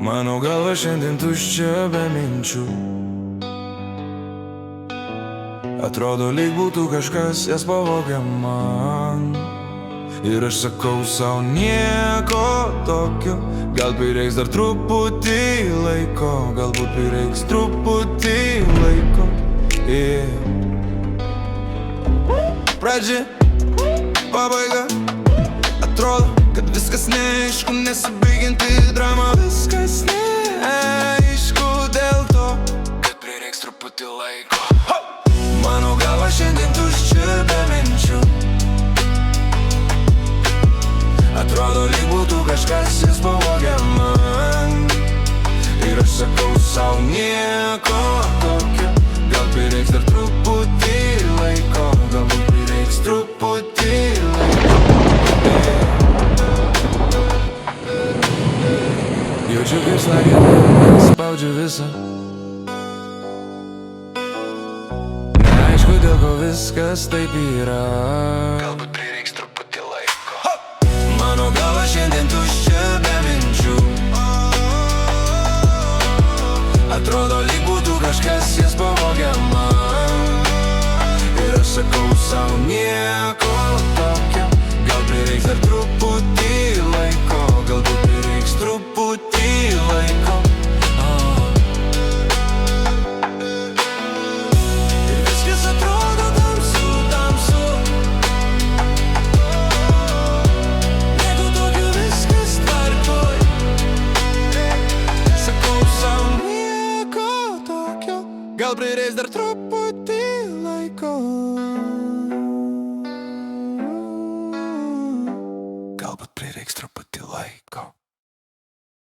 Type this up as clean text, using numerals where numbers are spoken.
Mano galva šiandien tuščia be minčių. Atrodo, lyg būtų kažkas jas pavogę man. Ir aš sakau sau nieko tokio. Gal prireiks dar truputį laiko, galbūt prireiks truputį laiko. Pradžia, pabaiga. Atrodo, kad viskas neaišku, nesibaigianti drama. Viskas neaišku dėl to, kad prireiks truputį laiko. Mano galva šiandien tuščia be minčių. Atrodo, lyg būtų kažkas jas pavogę man. Ir aš sakau sau nieko tokio. Gal prireiks dar truputį laiko, galbūt prireiks truputį laiko. Jaučiu kaip slagia, spaudžiu visą. Neaišku, dėl ko viskas taip yra. Galbūt prireiks truputį laiko. Mano galva šiandien tuščia be minčių. Atrodo, lyg būtų kažkas jas pavogę man. Ir aš sakau sau nieko tokio. Gal prireiks dar truputį laiko, galbūt prireiks truputį laiko. Ir viskas atrodo tamsu, tamsu. Jeigu tokio viskas tvarkoj. Sakau sau nieko tokio. Gal prireiks dar truputį